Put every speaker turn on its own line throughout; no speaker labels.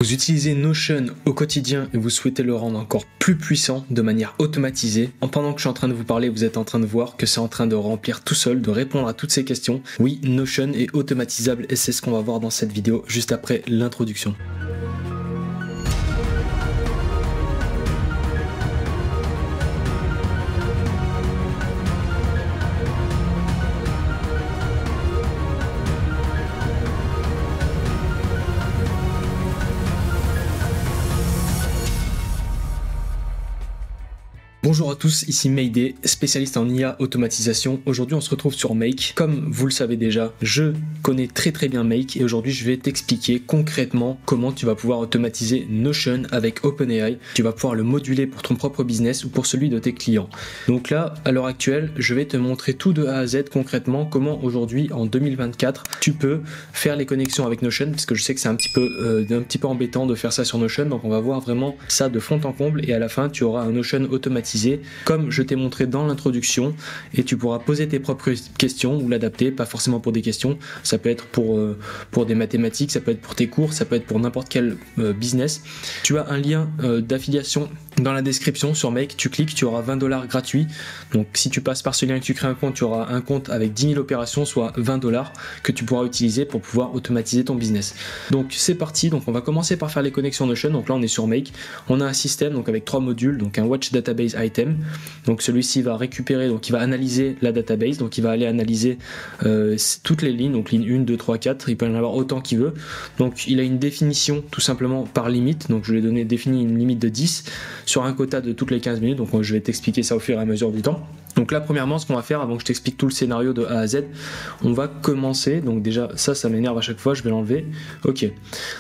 Vous utilisez Notion au quotidien et vous souhaitez le rendre encore plus puissant de manière automatisée. Pendant que je suis en train de vous parler, vous êtes en train de voir que c'est en train de remplir tout seul, de répondre à toutes ces questions. Oui, Notion est automatisable et c'est ce qu'on va voir dans cette vidéo juste après l'introduction. Bonjour à tous, ici Mayday, spécialiste en IA automatisation. Aujourd'hui on se retrouve sur Make. Comme vous le savez déjà, je connais très bien Make et aujourd'hui je vais t'expliquer concrètement comment tu vas pouvoir automatiser Notion avec OpenAI. Tu vas pouvoir le moduler pour ton propre business ou pour celui de tes clients. Donc là, à l'heure actuelle, je vais te montrer tout de A à Z concrètement comment aujourd'hui en 2024 tu peux faire les connexions avec Notion, parce que je sais que c'est un petit peu embêtant de faire ça sur Notion. Donc on va voir vraiment ça de fond en comble et à la fin tu auras un Notion automatisé comme je t'ai montré dans l'introduction et tu pourras poser tes propres questions ou l'adapter, pas forcément pour des questions, ça peut être pour des mathématiques, ça peut être pour tes cours, ça peut être pour n'importe quel business. Tu as un lien d'affiliation dans la description sur Make, tu cliques, tu auras $20 gratuits. Donc si tu passes par ce lien et que tu crées un compte, tu auras un compte avec 10 000 opérations, soit $20 que tu pourras utiliser pour pouvoir automatiser ton business. Donc c'est parti, donc on va commencer par faire les connexions Notion. Donc là on est sur Make, on a un système donc avec 3 modules, donc un Watch Database Item. Donc celui-ci va récupérer, donc il va analyser la database, donc il va aller analyser toutes les lignes, donc ligne 1, 2, 3, 4, il peut en avoir autant qu'il veut. Donc il a une définition tout simplement par limite, donc je lui ai défini une limite de 10 sur un quota de toutes les 15 minutes, donc je vais t'expliquer ça au fur et à mesure du temps. Donc là premièrement ce qu'on va faire, avant que je t'explique tout le scénario de A à Z, on va commencer, donc déjà ça m'énerve à chaque fois, je vais l'enlever, ok.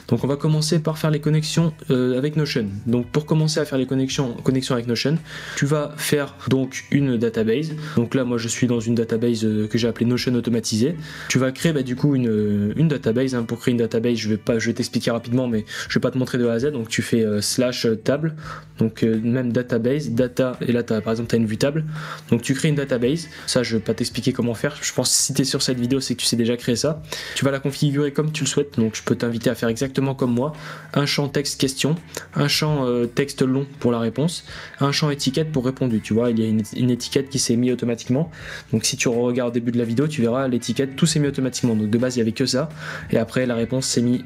Donc on va commencer par faire les connexions avec Notion. Donc pour commencer à faire les connexions avec Notion, tu vas faire donc une database. Donc là moi je suis dans une database que j'ai appelée Notion automatisée. Tu vas créer du coup une database, hein. Pour créer une database je vais t'expliquer rapidement, mais je vais pas te montrer de A à Z. Donc tu fais / table, donc même database, data, et là par exemple tu as une vue table. Donc tu crées une database, ça je vais pas t'expliquer comment faire, je pense que si tu es sur cette vidéo c'est que tu sais déjà créer ça. Tu vas la configurer comme tu le souhaites, donc je peux t'inviter à faire exactement comme moi. Un champ texte question, un champ texte long pour la réponse, un champ étiquette pour répondu. Tu vois, il y a une étiquette qui s'est mise automatiquement, donc si tu regardes au début de la vidéo tu verras l'étiquette, tout s'est mis automatiquement. Donc de base il y avait que ça, et après la réponse s'est mise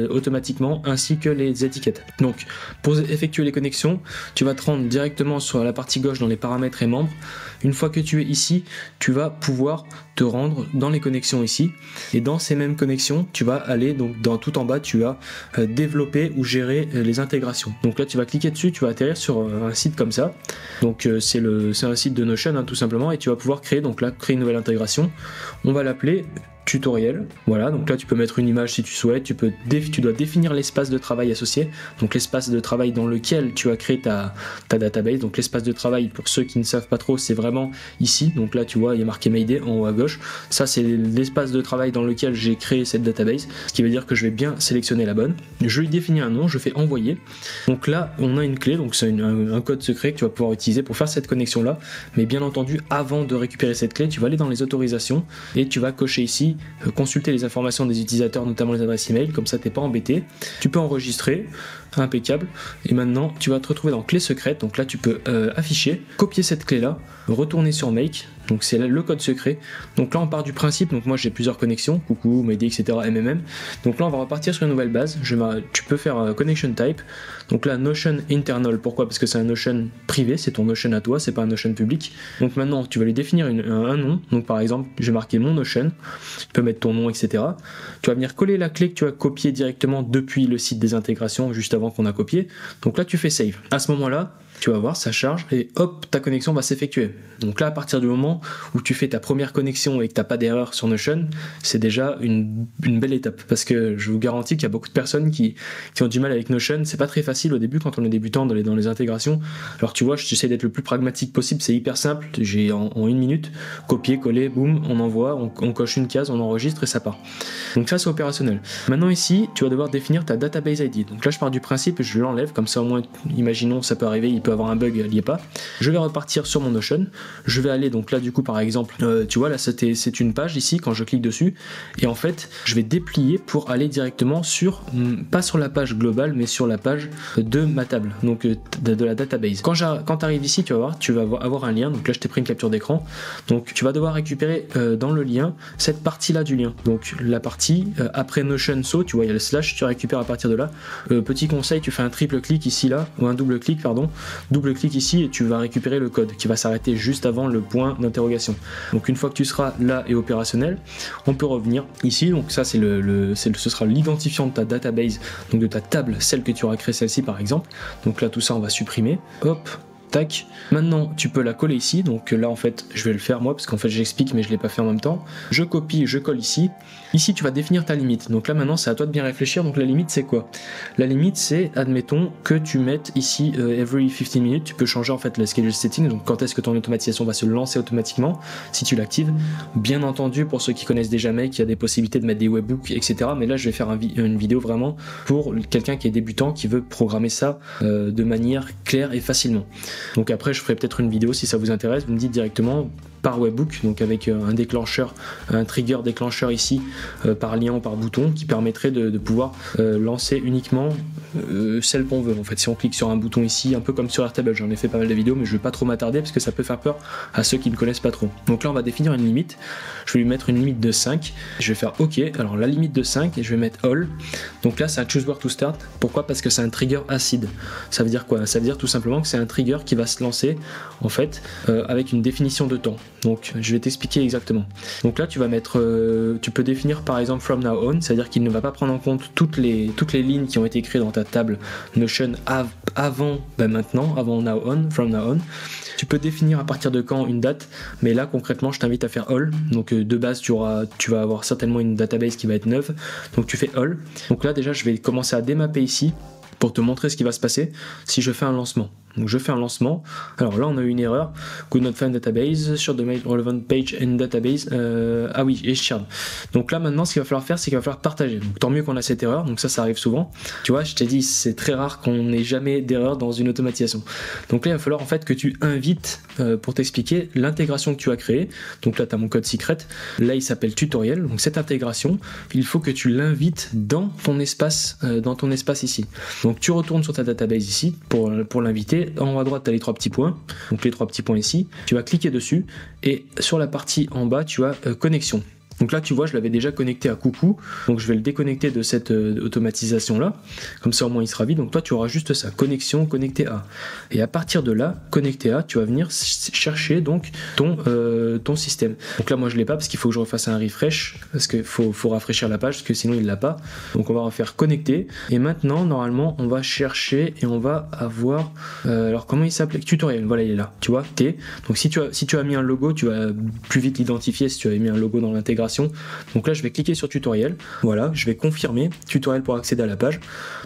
automatiquement, ainsi que les étiquettes. Donc pour effectuer les connexions, tu vas te rendre directement sur la partie gauche dans les paramètres et membres. Une fois que tu es ici, tu vas pouvoir te rendre dans les connexions ici, et dans ces mêmes connexions tu vas aller donc tout en bas, tu as développer ou gérer les intégrations. Donc là tu vas cliquer dessus, tu vas atterrir sur un site comme ça. Donc c'est un site de Notion, hein, tout simplement, et tu vas pouvoir créer une nouvelle intégration. On va l'appeler tutoriel. Voilà, donc là tu peux mettre une image si tu souhaites, tu dois définir l'espace de travail associé, donc l'espace de travail dans lequel tu as créé ta database. Donc l'espace de travail, pour ceux qui ne savent pas trop, c'est vraiment ici. Donc là tu vois il y a marqué Mayday en haut à gauche, ça c'est l'espace de travail dans lequel j'ai créé cette database, ce qui veut dire que je vais bien sélectionner la bonne. Je lui définis un nom, je fais envoyer. Donc là on a une clé, donc c'est un code secret que tu vas pouvoir utiliser pour faire cette connexion là, mais bien entendu avant de récupérer cette clé tu vas aller dans les autorisations et tu vas cocher ici consulter les informations des utilisateurs, notamment les adresses email, comme ça t'es pas embêté. Tu peux enregistrer, impeccable, et maintenant tu vas te retrouver dans clé secrète. Donc là tu peux afficher, copier cette clé là, retourner sur Make, donc c'est le code secret. Donc là on part du principe, donc moi j'ai plusieurs connexions, coucou, Mayday, etc., MMM. Donc là on va repartir sur une nouvelle base. Tu peux faire connection type, donc là Notion internal. Pourquoi? Parce que c'est un Notion privé, c'est ton Notion à toi, c'est pas un Notion public. Donc maintenant tu vas lui définir un nom, donc par exemple je vais marquer mon Notion, tu peux mettre ton nom, etc. Tu vas venir coller la clé que tu as copiée directement depuis le site des intégrations juste avant qu'on a copié. Donc là tu fais save. À ce moment là tu vas voir, ça charge et hop, ta connexion va s'effectuer. Donc là, à partir du moment où tu fais ta première connexion et que tu n'as pas d'erreur sur Notion, c'est déjà une belle étape, parce que je vous garantis qu'il y a beaucoup de personnes qui ont du mal avec Notion. C'est pas très facile au début quand on est débutant dans les intégrations. Alors tu vois, j'essaie d'être le plus pragmatique possible, c'est hyper simple. J'ai en une minute, copier, coller, boum, on envoie, on coche une case, on enregistre et ça part. Donc ça c'est opérationnel. Maintenant ici, tu vas devoir définir ta database ID. Donc là je pars du principe et je l'enlève, comme ça au moins, imaginons ça peut arriver, il peut avoir un bug, il n'y est pas. Je vais repartir sur mon Notion, je vais aller donc là du coup par exemple, tu vois là c'est une page ici quand je clique dessus, et en fait je vais déplier pour aller directement sur, pas sur la page globale mais sur la page de ma table, donc de la database. Quand tu arrives ici, tu vas avoir un lien, donc là je t'ai pris une capture d'écran, donc tu vas devoir récupérer dans le lien cette partie là du lien, donc la partie après Notion so, tu vois il y a le slash, tu récupères à partir de là. Petit conseil, tu fais un triple clic ici là, ou un double clic pardon, double clic ici et tu vas récupérer le code qui va s'arrêter juste avant le point d'interrogation. Donc une fois que tu seras là et opérationnel, on peut revenir ici, donc ça c'est ce sera l'identifiant de ta database, donc de ta table, celle que tu auras créée, celle-ci par exemple. Donc là tout ça on va supprimer, hop, tac. Maintenant tu peux la coller ici, donc là en fait je vais le faire moi parce qu'en fait j'explique mais je l'ai pas fait en même temps. Je copie, je colle ici. Ici tu vas définir ta limite, donc là maintenant c'est à toi de bien réfléchir. Donc la limite c'est quoi? La limite c'est, admettons que tu mettes ici every 15 minutes, tu peux changer en fait le schedule setting, donc quand est-ce que ton automatisation va se lancer automatiquement si tu l'actives. Bien entendu pour ceux qui connaissent déjà Make, il y a des possibilités de mettre des webhooks etc, mais là je vais faire une vidéo vraiment pour quelqu'un qui est débutant, qui veut programmer ça de manière claire et facilement. Donc après je ferai peut-être une vidéo si ça vous intéresse, vous me dites directement par webhook, donc avec un déclencheur, un trigger déclencheur ici par lien ou par bouton qui permettrait de pouvoir lancer uniquement celle qu'on veut. En fait si on clique sur un bouton ici, un peu comme sur Airtable, j'en ai fait pas mal de vidéos mais je vais pas trop m'attarder parce que ça peut faire peur à ceux qui ne connaissent pas trop. Donc là on va définir une limite, je vais lui mettre une limite de 5, je vais faire OK, alors la limite de 5 et je vais mettre all. Donc là c'est un choose where to start, pourquoi? Parce que c'est un trigger acide. Ça veut dire quoi? Ça veut dire tout simplement que c'est un trigger qui va se lancer en fait avec une définition de temps. Donc je vais t'expliquer exactement. Donc là tu vas mettre, tu peux définir par exemple from now on, c'est à dire qu'il ne va pas prendre en compte toutes les lignes qui ont été créées dans ta table Notion avant maintenant, avant now on, from now on. Tu peux définir à partir de quand une date, mais là concrètement je t'invite à faire all. Donc de base tu vas avoir certainement une database qui va être neuve, donc tu fais all. Donc là déjà je vais commencer à démapper ici pour te montrer ce qui va se passer si je fais un lancement. Donc je fais un lancement, alors là on a eu une erreur, could not find database, sur the relevant page and database, ah oui, et shared. Donc là maintenant ce qu'il va falloir faire c'est qu'il va falloir partager, donc tant mieux qu'on a cette erreur, donc ça arrive souvent, tu vois je t'ai dit c'est très rare qu'on n'ait jamais d'erreur dans une automatisation. Donc là il va falloir en fait que tu invites, pour t'expliquer l'intégration que tu as créée, donc là tu as mon code secret, là il s'appelle tutoriel, donc cette intégration, il faut que tu l'invites dans ton espace ici. Donc tu retournes sur ta database ici pour l'inviter. En haut à droite tu as les trois petits points, donc les trois petits points ici, tu vas cliquer dessus et sur la partie en bas tu as connexion. Donc là tu vois je l'avais déjà connecté à coucou, donc je vais le déconnecter de cette automatisation là, comme ça au moins il sera vide. Donc toi tu auras juste ça, connexion connecté à, et à partir de là connecté à, tu vas venir chercher donc ton système. Donc là moi je l'ai pas parce qu'il faut que je refasse un refresh, parce qu'il faut rafraîchir la page parce que sinon il l'a pas. Donc on va refaire connecter et maintenant normalement on va chercher et on va avoir alors comment il s'appelait, tutoriel, voilà il est là, tu vois T. Donc si tu as mis un logo tu vas plus vite l'identifier si tu avais mis un logo dans l'intégration. Donc là je vais cliquer sur tutoriel, voilà, je vais confirmer tutoriel pour accéder à la page.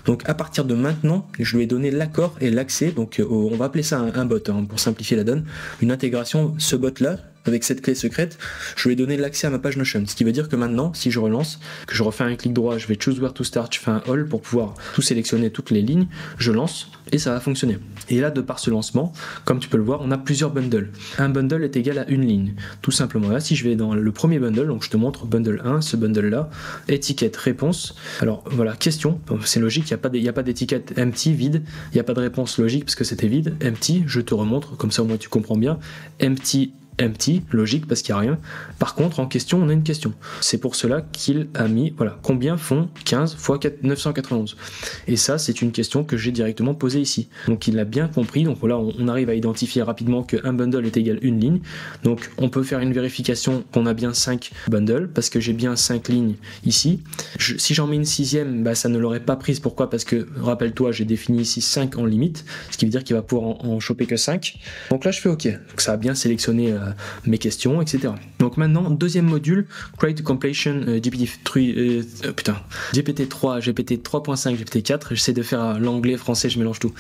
Donc à partir de maintenant je lui ai donné l'accord et l'accès, donc on va appeler ça un bot hein, pour simplifier la donne, une intégration. Ce bot là avec cette clé secrète, je lui ai donné l'accès à ma page Notion, ce qui veut dire que maintenant si je relance, que je refais un clic droit, je vais choose where to start, je fais un all pour pouvoir tout sélectionner, toutes les lignes, je lance et ça va fonctionner. Et là de par ce lancement, comme tu peux le voir, on a plusieurs bundles. Un bundle est égal à une ligne, tout simplement. Là si je vais dans le premier bundle, donc je te montre bundle 1, ce bundle là, étiquette réponse, alors voilà, question, c'est logique, il n'y a pas d'étiquette empty, vide, il n'y a pas de réponse logique parce que c'était vide, empty, je te remontre, comme ça au moins tu comprends bien, empty, logique parce qu'il n'y a rien. Par contre en question on a une question, c'est pour cela qu'il a mis, voilà, combien font 15 fois 991, et ça c'est une question que j'ai directement posée ici, donc il l'a bien compris. Donc là on arrive à identifier rapidement qu'un bundle est égal une ligne, donc on peut faire une vérification qu'on a bien 5 bundles parce que j'ai bien 5 lignes ici. Si j'en mets une sixième, bah, ça ne l'aurait pas prise, pourquoi? Parce que rappelle-toi j'ai défini ici 5 en limite, ce qui veut dire qu'il va pouvoir en choper que 5. Donc là je fais OK, donc ça a bien sélectionné mes questions, etc. Donc maintenant, deuxième module, Create Completion GPT-3, GPT 3.5, GPT 4. J'essaie de faire l'anglais, français, je mélange tout.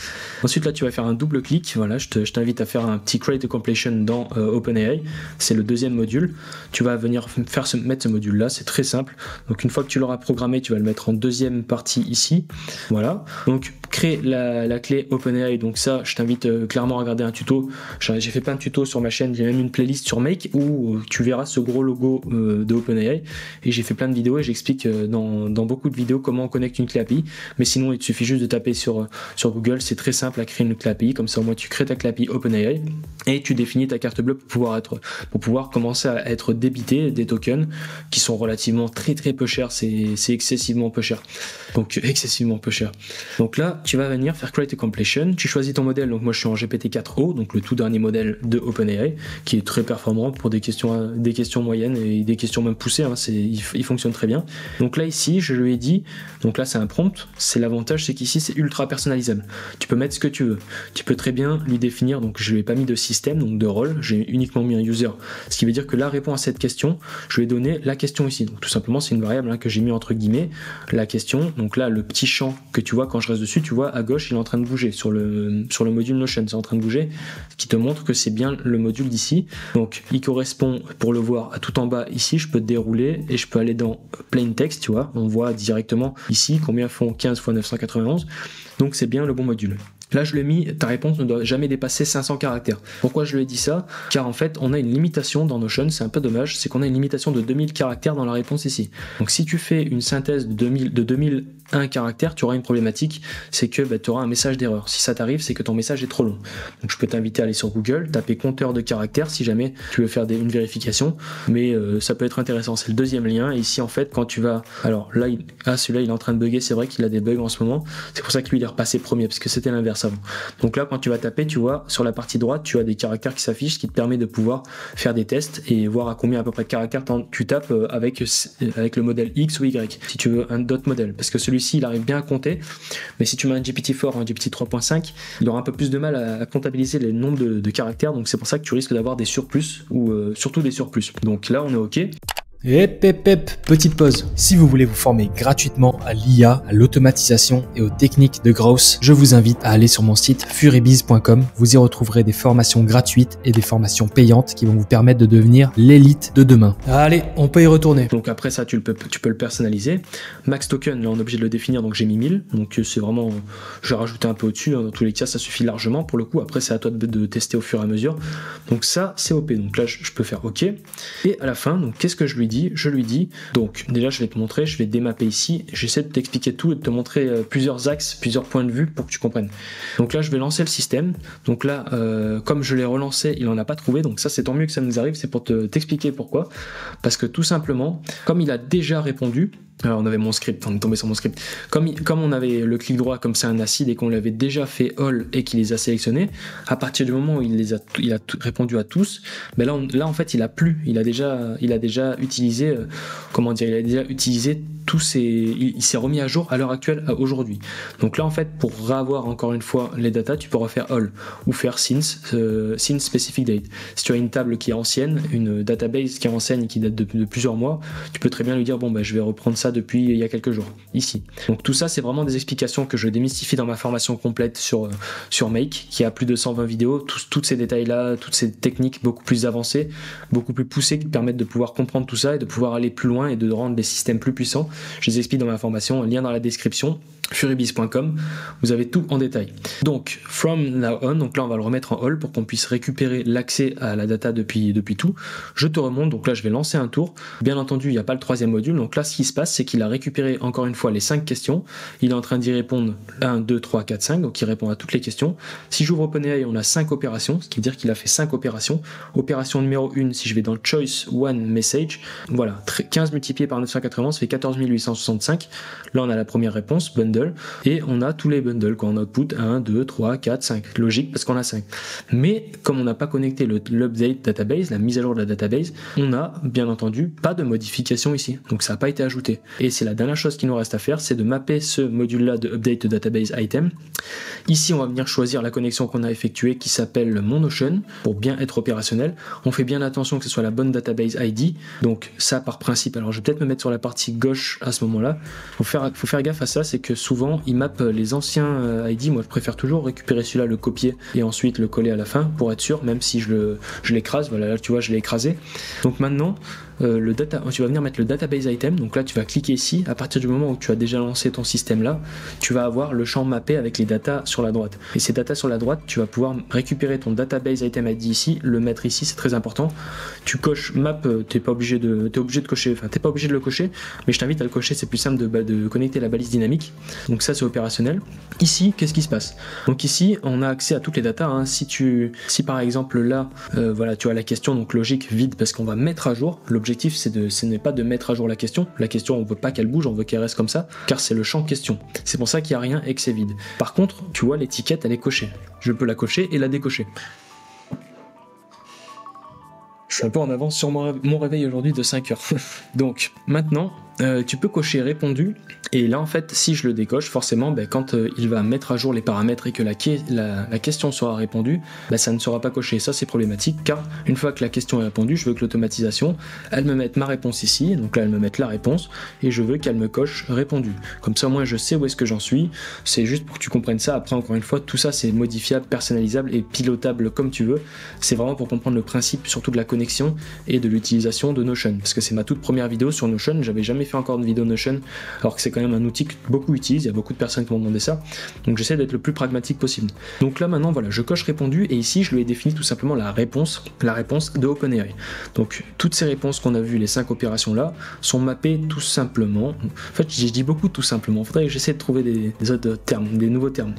Ensuite là, tu vas faire un double clic. Voilà, je t'invite à faire un petit Create a Completion dans OpenAI. C'est le deuxième module. Tu vas venir mettre ce module là, c'est très simple. Donc une fois que tu l'auras programmé, tu vas le mettre en deuxième partie ici. Voilà. Donc crée la clé OpenAI. Donc ça, je t'invite clairement à regarder un tuto. J'ai fait plein de tutos sur ma chaîne. J'ai même une playlist sur Make où tu verras ce gros logo de OpenAI. Et j'ai fait plein de vidéos et j'explique dans beaucoup de vidéos comment on connecte une clé API. Mais sinon, il te suffit juste de taper sur Google. C'est très simple à créer une clé API. Comme ça, au moins, tu crées ta clé API OpenAI et tu définis ta carte bleue pour pouvoir commencer à être débité des tokens qui sont relativement très peu chers. C'est excessivement peu cher. Donc, excessivement peu cher. Donc là, tu vas venir faire Create a Completion. Tu choisis ton modèle. Donc, moi, je suis en GPT-4o, donc le tout dernier modèle de OpenAI, qui est très performant pour des questions moyennes et des questions même poussées. Hein, il fonctionne très bien. Donc là, ici, je lui ai dit, donc là, c'est un prompt. C'est l'avantage, c'est qu'ici, c'est ultra personnalisable. Tu peux mettre ce que tu veux. Tu peux très bien lui définir, donc je lui ai pas mis de système, donc de rôle, j'ai uniquement mis un user. Ce qui veut dire que là, répond à cette question, je lui ai donné la question ici. Donc tout simplement, c'est une variable que j'ai mis entre guillemets, la question. Donc là, le petit champ que tu vois quand je reste dessus, tu vois à gauche, il est en train de bouger sur le module Notion, c'est en train de bouger, ce qui te montre que c'est bien le module d'ici. Donc il correspond, pour le voir, à tout en bas ici, je peux dérouler et je peux aller dans plain text, tu vois, on voit directement ici combien font 15 x 991. Donc c'est bien le bon module. Là, je l'ai mis, ta réponse ne doit jamais dépasser 500 caractères. Pourquoi je lui ai dit ça? Car en fait, on a une limitation dans Notion, c'est un peu dommage, c'est qu'on a une limitation de 2000 caractères dans la réponse ici. Donc si tu fais une synthèse de 2001 caractères, tu auras une problématique, c'est que tu auras un message d'erreur. Si ça t'arrive, c'est que ton message est trop long. Donc je peux t'inviter à aller sur Google, taper compteur de caractères si jamais tu veux faire une vérification, mais ça peut être intéressant. C'est le deuxième lien. Et ici, en fait, quand tu vas... Alors là, celui-là, il est en train de bugger, c'est vrai qu'il a des bugs en ce moment. C'est pour ça que lui, il est repassé premier, parce que c'était l'inverse avant. Donc là, quand tu vas taper, tu vois, sur la partie droite, tu as des caractères qui s'affichent, ce qui te permet de pouvoir faire des tests et voir à combien à peu près de caractères tu tapes avec le modèle X ou Y, si tu veux un d'autres modèles. Parce que celui-ci, il arrive bien à compter, mais si tu mets un GPT-4, un GPT 3.5, il aura un peu plus de mal à comptabiliser le nombre de caractères, donc c'est pour ça que tu risques d'avoir des surplus, ou surtout des surplus. Donc là, on est OK.
Petite pause. Si vous voulez vous former gratuitement à l'IA, à l'automatisation et aux techniques de growth, je vous invite à aller sur mon site furibiz.com. Vous y retrouverez des formations gratuites et des formations payantes qui vont vous permettre de devenir l'élite de demain. Allez, on peut y retourner.
Donc après ça, tu peux le personnaliser. Max token, là on est obligé de le définir, donc j'ai mis 1000. Donc c'est vraiment, je vais rajouter un peu au-dessus. Dans tous les cas, ça suffit largement pour le coup. Après, c'est à toi de tester au fur et à mesure. Donc ça, c'est OP. Donc là, je peux faire OK. Et à la fin, donc qu'est-ce que je lui dis? Je lui dis, donc déjà je vais te montrer, je vais démapper ici, j'essaie de t'expliquer tout et de te montrer plusieurs axes, plusieurs points de vue pour que tu comprennes. Donc là je vais lancer le système, donc là comme je l'ai relancé, il en a pas trouvé, donc ça c'est tant mieux que ça nous arrive, c'est pour t'expliquer pourquoi, parce que tout simplement, comme il a déjà répondu, alors on avait mon script, on est tombé sur mon script. Comme on avait le clic droit, comme c'est un acide et qu'on l'avait déjà fait all et qu'il les a sélectionnés, à partir du moment où il a répondu à tous, ben là en fait il a déjà utilisé, il s'est remis à jour à l'heure actuelle, aujourd'hui. Donc là en fait pour avoir encore une fois les datas, tu peux refaire all ou faire since specific date. Si tu as une table qui est ancienne, une database qui est ancienne qui date de plusieurs mois, tu peux très bien lui dire bon je vais reprendre ça depuis il y a quelques jours ici. Donc tout ça c'est vraiment des explications que je démystifie dans ma formation complète sur Make, qui a plus de 120 vidéos, tous ces détails là, toutes ces techniques beaucoup plus avancées, beaucoup plus poussées, qui permettent de pouvoir comprendre tout ça et de pouvoir aller plus loin et de rendre les systèmes plus puissants. Je les explique dans ma formation, un lien dans la description, furibiz.com, vous avez tout en détail. Donc from now on, donc là on va le remettre en all pour qu'on puisse récupérer l'accès à la data depuis tout. Je te remonte, donc là je vais lancer un tour. Bien entendu il n'y a pas le troisième module, donc là ce qui se passe c'est qu'il a récupéré encore une fois les 5 questions, il est en train d'y répondre 1, 2, 3, 4, 5, donc il répond à toutes les questions. Si j'ouvre OpenAI, on a 5 opérations, ce qui veut dire qu'il a fait 5 opérations. Opération numéro 1, si je vais dans choice one message, voilà, 15 multiplié par 980, ça fait 14 865. Là on a la première réponse, bundle bundle et on a tous les bundles quand on output 1, 2, 3, 4, 5. Logique parce qu'on a 5. Mais comme on n'a pas connecté l'update database, la mise à jour de la database, on n'a bien entendu pas de modification ici. Donc ça n'a pas été ajouté. Et c'est la dernière chose qu'il nous reste à faire, c'est de mapper ce module-là de update database item. Ici, on va venir choisir la connexion qu'on a effectuée qui s'appelle mon Notion pour bien être opérationnel. On fait bien attention que ce soit la bonne database ID. Donc ça par principe. Alors je vais peut-être me mettre sur la partie gauche à ce moment-là. Faut faire gaffe à ça, c'est que souvent ils mappent les anciens ID. Moi je préfère toujours récupérer celui-là, le copier et ensuite le coller à la fin pour être sûr, même si je l'écrase. Voilà, là tu vois, je l'ai écrasé. Donc maintenant, tu vas venir mettre le database item. Donc là tu vas cliquer ici. À partir du moment où tu as déjà lancé ton système là, tu vas avoir le champ mappé avec les datas sur la droite. Et ces datas sur la droite, tu vas pouvoir récupérer ton database item ID ici, le mettre ici, c'est très important. Tu coches map, t'es pas obligé de cocher, enfin t'es pas obligé de le cocher, mais je t'invite à le cocher, c'est plus simple de connecter la balise dynamique. Donc ça c'est opérationnel. Ici, qu'est-ce qui se passe? Donc ici, on a accès à toutes les datas. Hein. Si par exemple là, voilà, tu as la question, donc logique vide parce qu'on va mettre à jour. L'objectif ce n'est pas de mettre à jour la question. La question, on veut pas qu'elle bouge, on veut qu'elle reste comme ça, car c'est le champ question. C'est pour ça qu'il n'y a rien et que c'est vide. Par contre, tu vois, l'étiquette, elle est cochée. Je peux la cocher et la décocher. Je suis un peu en avance sur mon réveil aujourd'hui de 5 heures. Donc maintenant, tu peux cocher répondu, et là en fait si je le décoche, forcément quand il va mettre à jour les paramètres et que la question sera répondue, ça ne sera pas coché. Ça c'est problématique, car une fois que la question est répondue, je veux que l'automatisation elle me mette ma réponse ici, donc là elle me mette la réponse et je veux qu'elle me coche répondu. Comme ça moi je sais où est-ce que j'en suis. C'est juste pour que tu comprennes ça. Après encore une fois, tout ça c'est modifiable, personnalisable et pilotable comme tu veux. C'est vraiment pour comprendre le principe surtout de la connexion et de l'utilisation de Notion, parce que c'est ma toute première vidéo sur Notion. J'avais jamais fait encore de vidéo Notion, alors que c'est quand même un outil que beaucoup utilisent, il y a beaucoup de personnes qui m'ont demandé ça, donc j'essaie d'être le plus pragmatique possible. Donc là maintenant voilà, je coche répondu, et ici je lui ai défini tout simplement la réponse de OpenAI. Donc toutes ces réponses qu'on a vues, les 5 opérations là, sont mappées tout simplement, en fait je dis beaucoup tout simplement, il faudrait que j'essaie de trouver des autres termes, des nouveaux termes.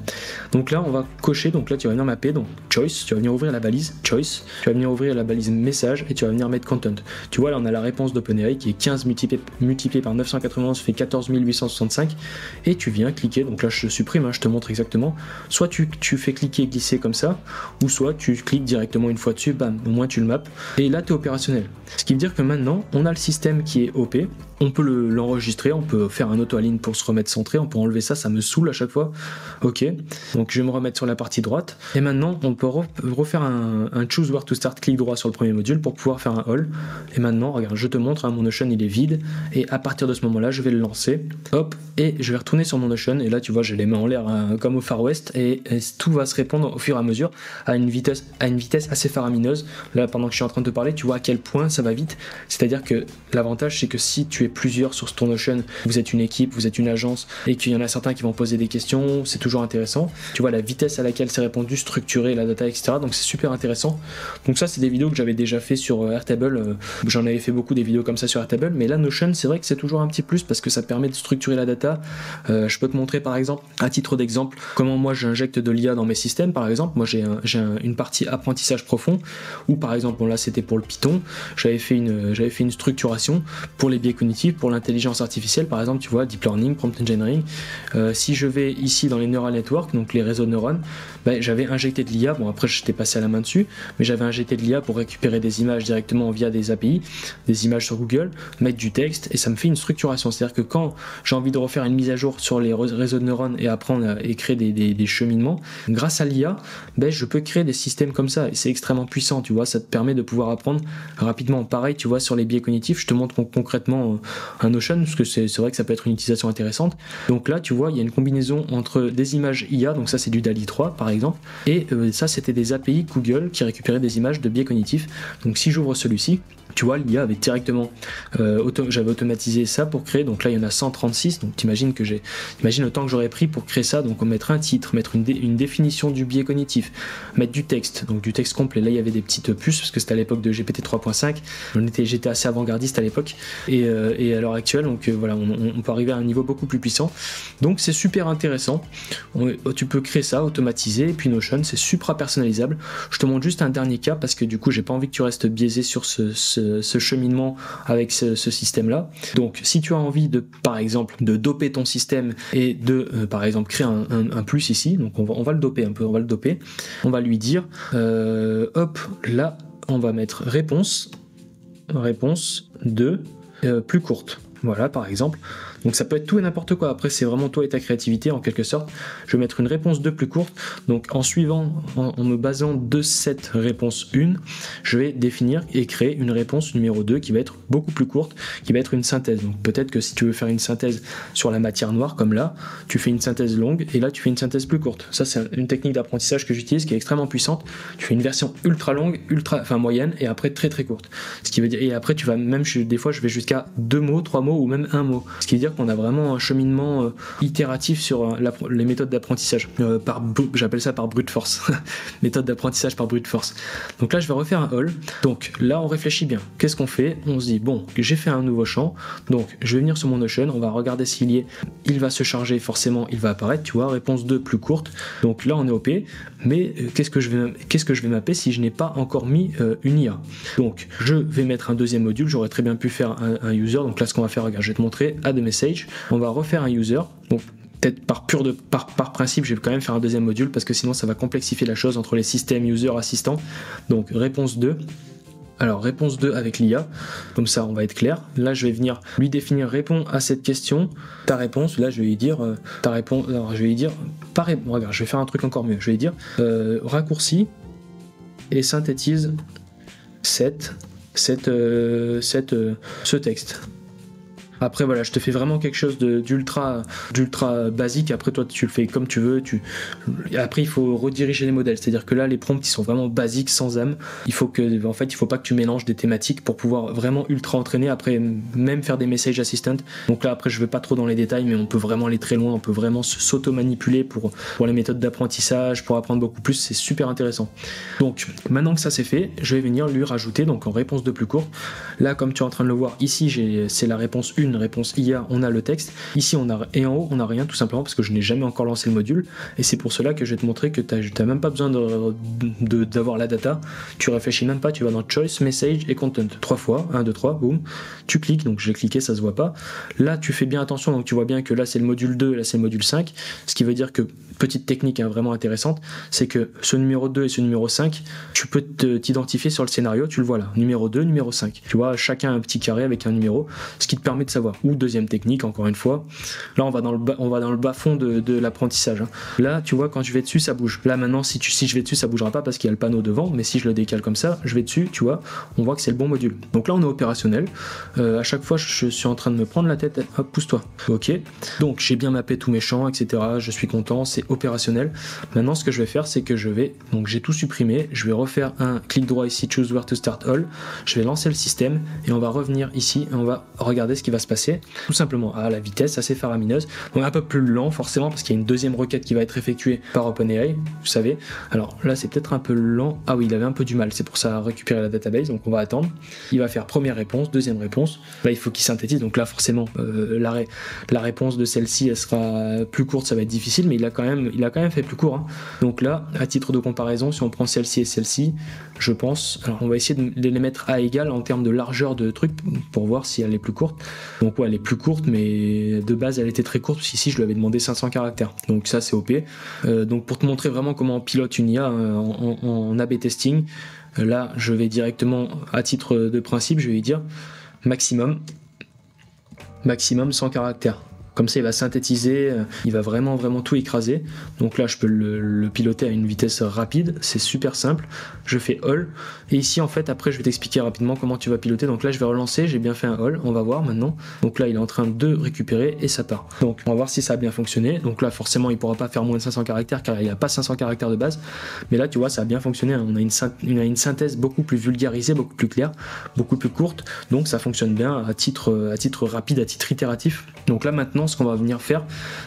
Donc là on va cocher, donc là tu vas venir mapper, donc choice, tu vas venir ouvrir la balise choice, tu vas venir ouvrir la balise message et tu vas venir mettre content. Tu vois là on a la réponse d'OpenAI qui est 15 multiplié par 991 fait 14 865, et tu viens cliquer, donc là je supprime, hein, je te montre exactement, soit tu fais cliquer et glisser comme ça, ou soit tu cliques directement une fois dessus, bam, au moins tu le maps, et là tu es opérationnel. Ce qui veut dire que maintenant on a le système qui est OP, on peut l'enregistrer, on peut faire un auto-align pour se remettre centré, on peut enlever ça, ça me saoule à chaque fois. Ok, donc je vais me remettre sur la partie droite, et maintenant on peut refaire un choose where to start, clic droit sur le premier module pour pouvoir faire un all. Et maintenant regarde, je te montre, hein, mon Notion il est vide, et à partir de ce moment là je vais le lancer, hop, et je vais retourner sur mon Notion, et là tu vois j'ai les mains en l'air comme au Far West, et tout va se répondre au fur et à mesure à une vitesse assez faramineuse. Là pendant que je suis en train de te parler, tu vois à quel point ça va vite. C'est à dire que l'avantage c'est que si tu es plusieurs sur ton Notion, vous êtes une équipe, vous êtes une agence, et qu'il y en a certains qui vont poser des questions, c'est toujours intéressant. Tu vois la vitesse à laquelle c'est répondu, structuré, la data, etc. Donc c'est super intéressant. Donc ça c'est des vidéos que j'avais déjà fait sur Airtable, j'en avais fait beaucoup des vidéos comme ça sur Airtable, mais là Notion c'est vrai que c'est toujours un petit plus parce que ça permet de structurer la data. Je peux te montrer par exemple, à titre d'exemple, comment moi j'injecte de l'IA dans mes systèmes. Par exemple, moi j'ai une partie apprentissage profond, où par exemple, bon là c'était pour le Python, j'avais fait une structuration pour les biais cognitifs, pour l'intelligence artificielle, par exemple, tu vois, deep learning, prompt engineering. Si je vais ici dans les neural networks, donc les réseaux de neurones, j'avais injecté de l'IA, bon après j'étais passé à la main dessus, mais j'avais injecté de l'IA pour récupérer des images directement via des API, des images sur Google, mettre du texte, et ça me fait une structuration. C'est-à-dire que quand j'ai envie de refaire une mise à jour sur les réseaux de neurones et apprendre et créer des cheminements, grâce à l'IA, je peux créer des systèmes comme ça, et c'est extrêmement puissant, tu vois, ça te permet de pouvoir apprendre rapidement. Pareil, tu vois, sur les biais cognitifs, je te montre concrètement un Notion, parce que c'est vrai que ça peut être une utilisation intéressante. Donc là, tu vois, il y a une combinaison entre des images IA, donc ça c'est du DALL-E 3 par exemple, et ça c'était des API Google qui récupéraient des images de biais cognitifs. Donc si j'ouvre celui-ci, tu vois, l'IA avait directement j'avais automatisé ça pour créer, donc là il y en a 136, donc t'imagines le temps que j'aurais pris pour créer ça. Donc on mettre un titre, mettre une définition du biais cognitif, mettre du texte, donc du texte complet. Là il y avait des petites puces parce que c'était à l'époque de GPT 3.5, j'étais assez avant-gardiste à l'époque, et à l'heure actuelle, donc voilà, on peut arriver à un niveau beaucoup plus puissant. Donc c'est super intéressant, tu peux créer ça, automatiser, et puis Notion c'est supra personnalisable. Je te montre juste un dernier cas parce que du coup j'ai pas envie que tu restes biaisé sur ce cheminement avec ce système là. Donc si tu as envie de, par exemple, de doper ton système et de, par exemple, créer un plus ici, donc on va le doper un peu, on va lui dire, hop, là, on va mettre réponse 2 plus courte. Voilà, par exemple. Donc ça peut être tout et n'importe quoi. Après, c'est vraiment toi et ta créativité, en quelque sorte. Je vais mettre une réponse 2 plus courte. Donc en me basant de cette réponse 1, je vais définir et créer une réponse numéro 2 qui va être beaucoup plus courte, qui va être une synthèse. Donc peut-être que si tu veux faire une synthèse sur la matière noire, comme là, tu fais une synthèse longue et là, tu fais une synthèse plus courte. Ça, c'est une technique d'apprentissage que j'utilise qui est extrêmement puissante. Tu fais une version ultra longue, moyenne et après très très courte. Ce qui veut dire, et après, tu vas même, des fois, je vais jusqu'à 2 mots, 3 mots ou même 1 mot. Ce qui veut dire qu'on a vraiment un cheminement itératif sur les méthodes d'apprentissage. J'appelle ça par brute force. Méthode d'apprentissage par brute force. Donc là, je vais refaire un all. Donc là, on réfléchit bien. Qu'est-ce qu'on fait? On se dit, bon, j'ai fait un nouveau champ. Donc, je vais venir sur mon Notion. On va regarder s'il y est. Il va se charger, forcément, il va apparaître. Tu vois, réponse 2 plus courte. Donc là, on est OP. Mais qu'est-ce que je vais mapper si je n'ai pas encore mis une IA? Donc, je vais mettre un deuxième module. J'aurais très bien pu faire un user. Donc là, ce qu'on va faire, regarde, je vais te montrer. Add a message. On va refaire un user. Donc, peut-être par principe, je vais quand même faire un deuxième module parce que sinon, ça va complexifier la chose entre les systèmes, user, assistant. Donc, réponse 2. Alors, réponse 2 avec l'IA, comme ça on va être clair. Là, je vais venir lui définir, réponds à cette question, ta réponse. Là, je vais lui dire, ta réponse. Alors, je vais lui dire, regarde, je vais faire un truc encore mieux. Je vais lui dire, raccourcis et synthétise ce texte. Après voilà, je te fais vraiment quelque chose d'ultra basique. Après toi tu le fais comme tu veux. Après il faut rediriger les modèles. C'est-à-dire que là les prompts ils sont vraiment basiques, sans âme. Il faut pas que tu mélanges des thématiques pour pouvoir vraiment ultra entraîner. Après même faire des message assistant. Donc là après je vais pas trop dans les détails, mais on peut vraiment aller très loin. On peut vraiment s'auto-manipuler pour les méthodes d'apprentissage, pour apprendre beaucoup plus. C'est super intéressant. Donc maintenant que ça c'est fait, je vais venir lui rajouter donc en réponse de plus courte. Là comme tu es en train de le voir ici, c'est la réponse 1. Une réponse IA, on a le texte. Ici, et en haut, on n'a rien, tout simplement parce que je n'ai jamais encore lancé le module. Et c'est pour cela que je vais te montrer que tu n'as même pas besoin d'avoir la data. Tu réfléchis même pas, tu vas dans Choice, Message et Content. 3 fois, 1, 2, 3, boum. Tu cliques, donc j'ai cliqué, ça se voit pas. Là, tu fais bien attention, donc tu vois bien que là, c'est le module 2, là, c'est le module 5. Ce qui veut dire que, petite technique vraiment intéressante, c'est que ce numéro 2 et ce numéro 5, tu peux t'identifier sur le scénario, tu le vois là. Numéro 2, numéro 5. Tu vois, chacun un petit carré avec un numéro, ce qui te permet de savoir. Ou deuxième technique, encore une fois, là on va dans le bas fond de l'apprentissage. Là tu vois, quand je vais dessus ça bouge. Là maintenant si je vais dessus ça bougera pas parce qu'il y a le panneau devant, mais si je le décale comme ça, je vais dessus, tu vois, on voit que c'est le bon module. Donc là on est opérationnel. À chaque fois je suis en train de me prendre la tête, hop, pousse-toi. Ok, donc j'ai bien mappé tous mes champs, etc. Je suis content, c'est opérationnel. Maintenant ce que je vais faire, c'est que donc j'ai tout supprimé, je vais refaire un clic droit ici, choose where to start all. Je vais lancer le système et on va revenir ici et on va regarder ce qui va se passer, tout simplement à la vitesse assez faramineuse, donc un peu plus lent forcément parce qu'il y a une deuxième requête qui va être effectuée par OpenAI, vous savez. Alors là c'est peut-être un peu lent, ah oui il avait un peu du mal, c'est pour ça à récupérer la database, donc on va attendre. Il va faire première réponse, deuxième réponse, là il faut qu'il synthétise, donc là forcément la réponse de celle-ci elle sera plus courte, ça va être difficile, mais il a quand même fait plus court, hein. Donc là à titre de comparaison, si on prend celle-ci et celle-ci, je pense, alors on va essayer de les mettre à égal en termes de largeur de truc pour voir si elle est plus courte. Donc ouais, elle est plus courte, mais de base elle était très courte, parce qu'ici je lui avais demandé 500 caractères, donc ça c'est OP. Donc pour te montrer vraiment comment on pilote une IA en A/B testing, là je vais directement, à titre de principe, je vais lui dire maximum 100 caractères. Comme ça il va synthétiser, il va vraiment tout écraser. Donc là je peux le piloter à une vitesse rapide, c'est super simple. Je fais all, et ici en fait après je vais t'expliquer rapidement comment tu vas piloter. Donc là je vais relancer, j'ai bien fait un all, on va voir maintenant. Donc là il est en train de récupérer et ça part. Donc on va voir si ça a bien fonctionné. Donc là forcément il pourra pas faire moins de 500 caractères car il n'y a pas 500 caractères de base. Mais là tu vois ça a bien fonctionné, on a une synthèse beaucoup plus vulgarisée, beaucoup plus claire, beaucoup plus courte. Donc ça fonctionne bien à titre rapide, à titre itératif. Donc là maintenant ce qu'on va venir faire,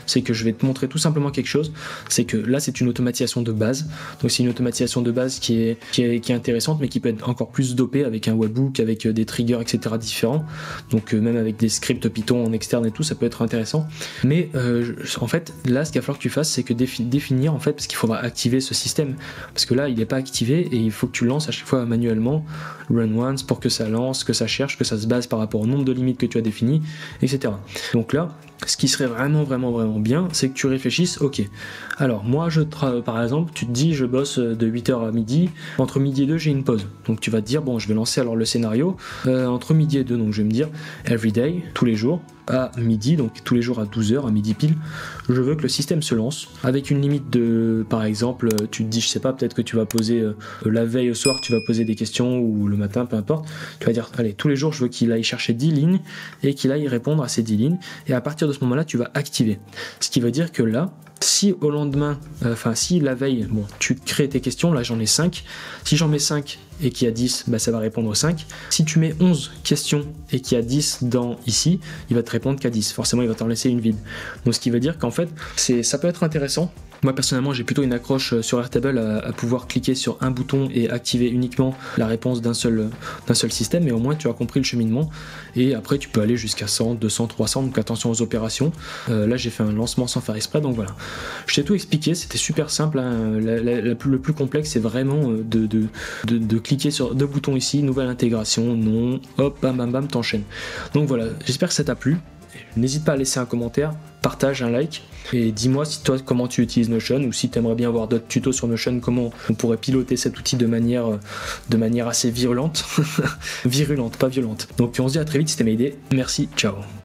c'est que je vais te montrer tout simplement quelque chose. C'est que là, c'est une automatisation de base. Donc c'est une automatisation de base qui est intéressante, mais qui peut être encore plus dopée avec un webhook, avec des triggers, etc. différents. Donc même avec des scripts Python en externe et tout, ça peut être intéressant. Mais en fait, là, ce qu'il va falloir que tu fasses, c'est que définir, en fait, parce qu'il faudra activer ce système. Parce que là, il n'est pas activé et il faut que tu lances à chaque fois manuellement run once pour que ça lance, que ça cherche, que ça se base par rapport au nombre de limites que tu as défini, etc. Donc là, ce qui serait vraiment bien, c'est que tu réfléchisses, ok, alors moi par exemple, tu te dis je bosse de 8h à midi, entre midi et 2 j'ai une pause, donc tu vas te dire bon je vais lancer alors le scénario entre midi et 2, donc je vais me dire everyday, tous les jours, à midi, donc tous les jours à 12h, à midi pile, je veux que le système se lance avec une limite de, par exemple, tu te dis, je sais pas, peut-être que tu vas poser la veille au soir, tu vas poser des questions ou le matin, peu importe, tu vas dire, allez, tous les jours, je veux qu'il aille chercher 10 lignes et qu'il aille répondre à ces 10 lignes et à partir de ce moment-là, tu vas activer. Ce qui veut dire que là, si au lendemain, si la veille, bon, tu crées tes questions, là j'en ai 5, si j'en mets 5 et qu'il y a 10, bah, ça va répondre aux 5. Si tu mets 11 questions et qu'il y a 10 dans ici, il va te répondre qu'à 10. Forcément, il va t'en laisser une vide. Donc ce qui veut dire qu'en fait, ça peut être intéressant. Moi personnellement j'ai plutôt une accroche sur Airtable à pouvoir cliquer sur un bouton et activer uniquement la réponse d'un seul système, et au moins tu as compris le cheminement et après tu peux aller jusqu'à 100, 200, 300, donc attention aux opérations. Là j'ai fait un lancement sans faire exprès, donc voilà. Je t'ai tout expliqué, c'était super simple, hein. Le plus complexe c'est vraiment de cliquer sur deux boutons ici, nouvelle intégration, non, hop, bam bam bam, t'enchaînes. Donc voilà, j'espère que ça t'a plu. N'hésite pas à laisser un commentaire, partage, un like et dis-moi si toi comment tu utilises Notion ou si tu aimerais bien voir d'autres tutos sur Notion, comment on pourrait piloter cet outil de manière assez virulente. Virulente, pas violente. Donc on se dit à très vite, c'était Mayday. Merci, ciao.